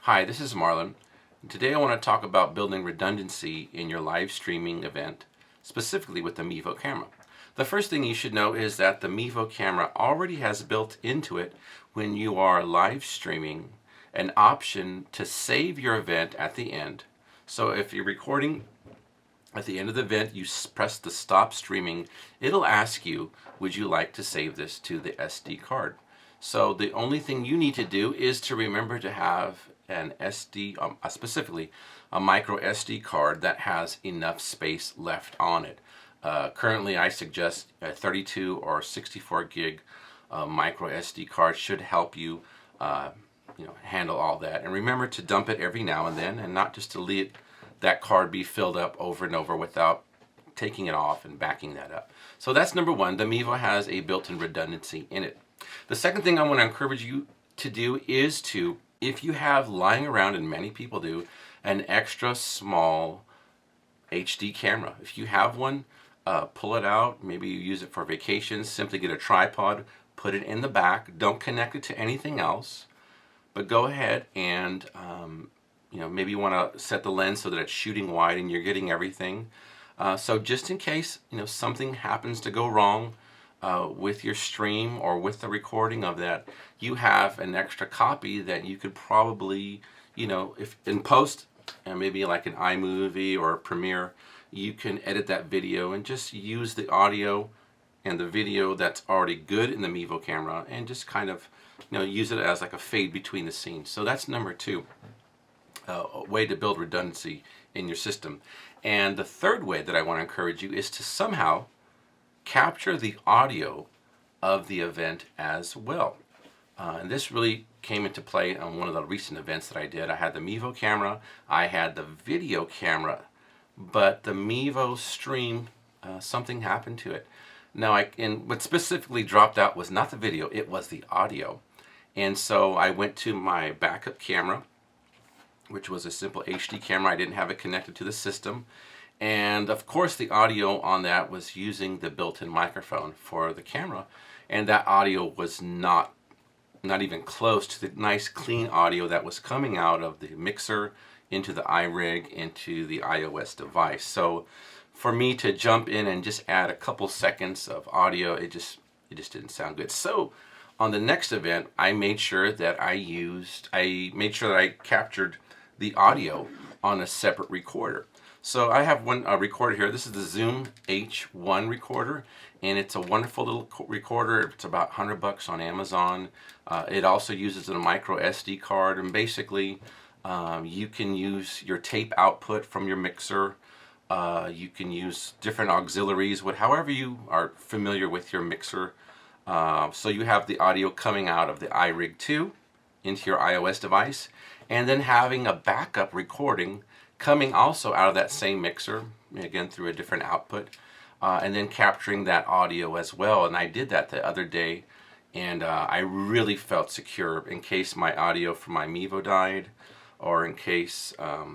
Hi, this is Marlon. Today I want to talk about building redundancy in your live streaming event, specifically with the Mevo camera. The first thing you should know is that the Mevo camera already has built into it, when you are live streaming, an option to save your event at the end. So if you're recording at the end of the event, you press the stop streaming, it'll ask you, would you like to save this to the SD card? So the only thing you need to do is to remember to have an SD, specifically a micro SD card that has enough space left on it. Currently I suggest a 32 or 64 gig micro SD card should help you handle all that. And remember to dump it every now and then, and not just to let that card be filled up over and over without taking it off and backing that up. So that's number one. The Mevo has a built-in redundancy in it. The second thing I want to encourage you to do is to, if you have lying around, and many people do, an extra small HD camera. If you have one, pull it out. Maybe you use it for vacations. Simply get a tripod, put it in the back. Don't connect it to anything else, but go ahead and maybe you want to set the lens so that it's shooting wide and you're getting everything. So just in case something happens to go wrong with your stream or with the recording of that, you have an extra copy that you could probably, if in post, and maybe like an iMovie or Premiere, you can edit that video and just use the audio and the video that's already good in the Mevo camera and just kind of use it as like a fade between the scenes. So that's number two. A way to build redundancy in your system. And the third way that I want to encourage you is to somehow capture the audio of the event as well. And this really came into play on one of the recent events that I did. I had the Mevo camera, I had the video camera, but the Mevo stream, something happened to it. Now, what specifically dropped out was not the video, it was the audio. And so I went to my backup camera, which was a simple HD camera. I didn't have it connected to the system. And of course the audio on that was using the built-in microphone for the camera. And that audio was not even close to the nice clean audio that was coming out of the mixer into the iRig into the iOS device. So for me to jump in and just add a couple seconds of audio, it just didn't sound good. So on the next event, I made sure that I captured the audio on a separate recorder. So I have one recorder here. This is the Zoom H1 recorder, and it's a wonderful little recorder. It's about $100 on Amazon. It also uses a micro SD card, and basically you can use your tape output from your mixer. You can use different auxiliaries, however you are familiar with your mixer. So you have the audio coming out of the iRig 2 into your iOS device, and then having a backup recording coming also out of that same mixer, again through a different output, and then capturing that audio as well. And I did that the other day, and I really felt secure in case my audio from my Mevo died, or in case I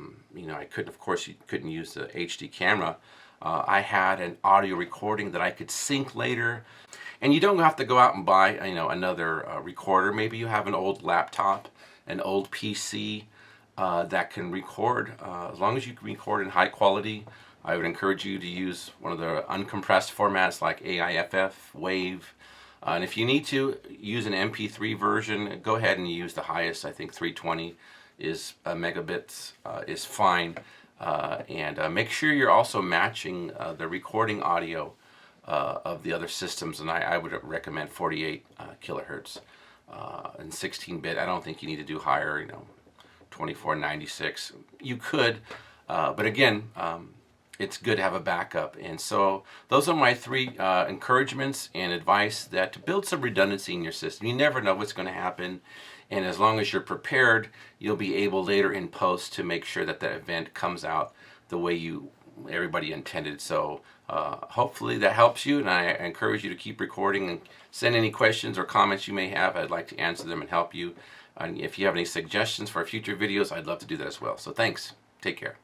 couldn't use the HD camera. I had an audio recording that I could sync later. And you don't have to go out and buy another recorder. Maybe you have an old laptop, an old PC that can record. As long as you can record in high quality, I would encourage you to use one of the uncompressed formats like AIFF, WAVE. And if you need to use an MP3 version, go ahead and use the highest. I think 320 megabits is fine. And make sure you're also matching the recording audio of the other systems, and I would recommend 48 kilohertz and 16-bit. I don't think you need to do higher, 2496. You could, but again, it's good to have a backup. And so those are my three encouragements and advice that to build some redundancy in your system. You never know what's going to happen, and as long as you're prepared, you'll be able later in post to make sure that the event comes out the way everybody intended. So hopefully that helps you, and I encourage you to keep recording and send any questions or comments you may have. I'd like to answer them and help you. And if you have any suggestions for future videos, I'd love to do that as well. So thanks. Take care.